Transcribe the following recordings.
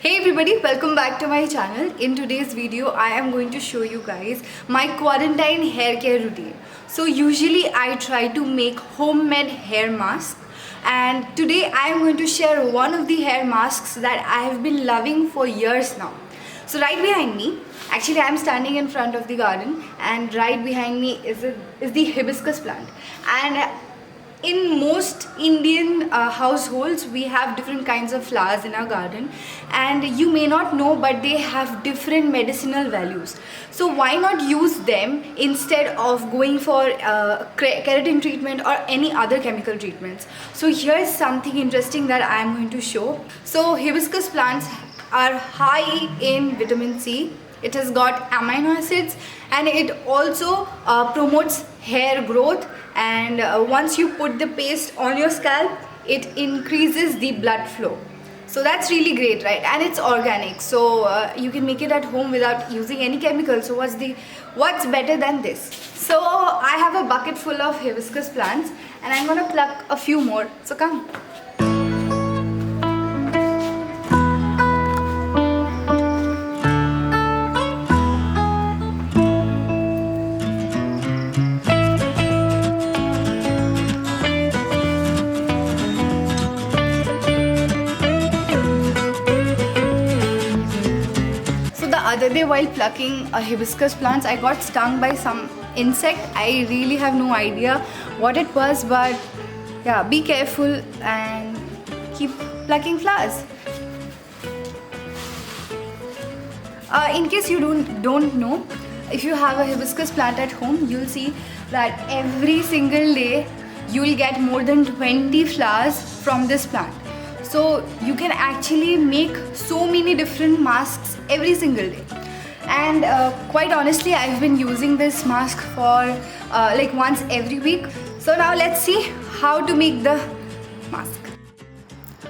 Hey everybody, welcome back to my channel. In today's video, I am going to show you guys my quarantine hair care routine. So usually I try to make homemade hair mask, and today I am going to share one of the hair masks that I have been loving for years now. So right behind me, actually I am standing in front of the garden, and right behind me is the hibiscus plant. And in most Indian households, we have different kinds of flowers in our garden, and you may not know, but they have different medicinal values. So why not use them instead of going for keratin treatment or any other chemical treatments? So here's something interesting that I am going to show. So hibiscus plants are high in vitamin C. It has got amino acids, and it also promotes hair growth. And once you put the paste on your scalp, it increases the blood flow. So that's really great, right? And it's organic, so you can make it at home without using any chemicals. So what's better than this? So I have a bucket full of hibiscus plants, and I'm gonna pluck a few more. So come. Other day while plucking hibiscus plants, I got stung by some insect. I really have no idea what it was, but yeah, be careful and keep plucking flowers. In case you don't know, if you have a hibiscus plant at home, you'll see that every single day you'll get more than 20 flowers from this plant. So you can actually make so many different masks every single day. And quite honestly, I've been using this mask for like once every week. So now let's see how to make the mask.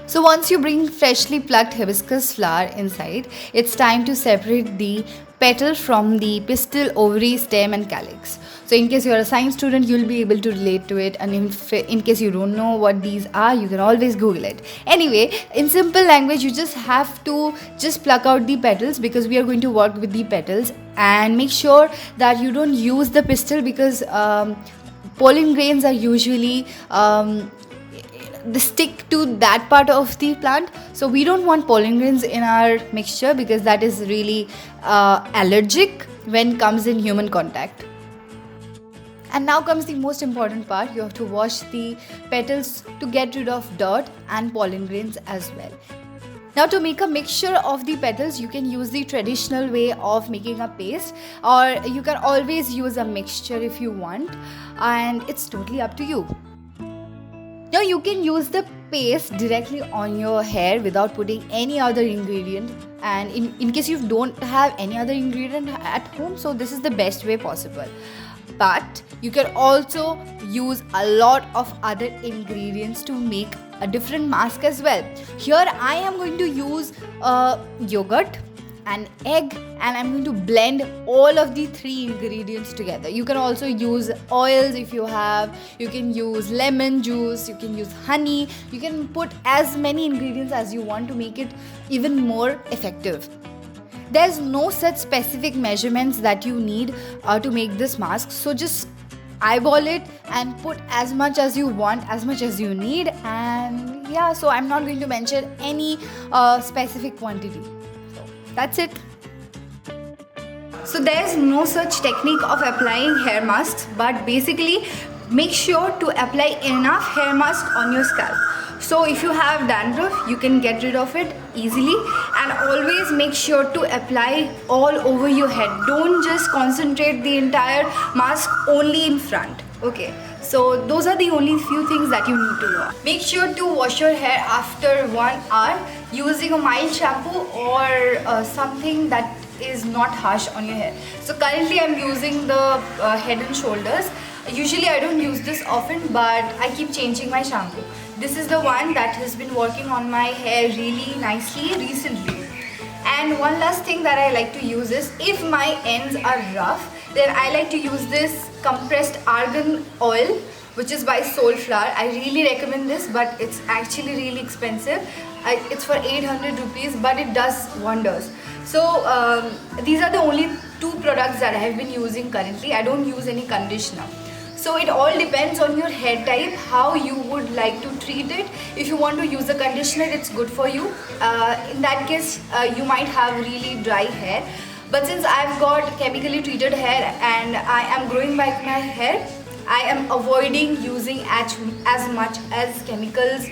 So once you bring freshly plucked hibiscus flower inside, it's time to separate the petal from the pistil, ovary, stem and calyx. So in case you're a science student, you'll be able to relate to it, and in case you don't know what these are, you can always Google it. Anyway, in simple language, you just have to pluck out the petals, because we are going to work with the petals. And make sure that you don't use the pistil, because pollen grains are usually they stick to that part of the plant. So we don't want pollen grains in our mixture, because that is really allergic when comes in human contact. And now comes the most important part. You have to wash the petals to get rid of dirt and pollen grains as well. Now to make a mixture of the petals, you can use the traditional way of making a paste, or you can always use a mixture if you want, and it's totally up to you. Now you can use the paste directly on your hair without putting any other ingredient, and in case you don't have any other ingredient at home, so this is the best way possible. But you can also use a lot of other ingredients to make a different mask as well. Here I am going to use yogurt, an egg, and I'm going to blend all of the three ingredients together. You can also use oils if you have, you can use lemon juice, you can use honey, you can put as many ingredients as you want to make it even more effective. There's no such specific measurements that you need to make this mask, so just eyeball it and put as much as you want, as much as you need. And yeah, so I'm not going to mention any specific quantity. So that's it. So there's no such technique of applying hair masks, but basically make sure to apply enough hair mask on your scalp. So if you have dandruff, you can get rid of it easily, and always make sure to apply all over your head. Don't just concentrate the entire mask only in front. Okay, so those are the only few things that you need to know. Make sure to wash your hair after 1 hour using a mild shampoo or something that is not harsh on your hair. So currently I'm using the Head and Shoulders. Usually I don't use this often, but I keep changing my shampoo. This is the one that has been working on my hair really nicely recently. And one last thing that I like to use is, if my ends are rough, then I like to use this compressed argan oil which is by Soulflower. I really recommend this, but it's actually really expensive. It's for 800 rupees, but it does wonders. So these are the only two products that I have been using currently. I don't use any conditioner. So it all depends on your hair type, how you would like to treat it. If you want to use a conditioner, it's good for you. In that case, you might have really dry hair. But since I've got chemically treated hair and I am growing back my hair, I am avoiding using as much as chemicals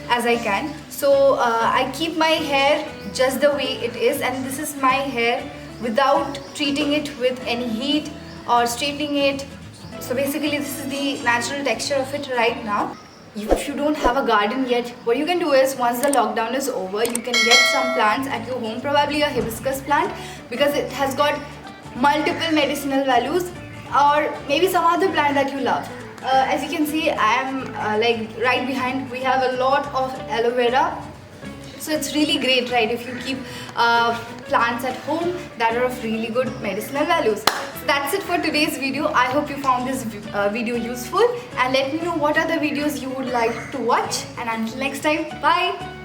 as I can. So I keep my hair just the way it is, and this is my hair without treating it with any heat or straightening it. So basically this is the natural texture of it right now. If you don't have a garden yet, what you can do is, once the lockdown is over, you can get some plants at your home, probably a hibiscus plant, because it has got multiple medicinal values, or maybe some other plant that you love. As you can see, I am like right behind, we have a lot of aloe vera. So it's really great, right, if you keep plants at home that are of really good medicinal values. So that's it for today's video. I hope you found this video useful, and let me know what other videos you would like to watch. And until next time, bye.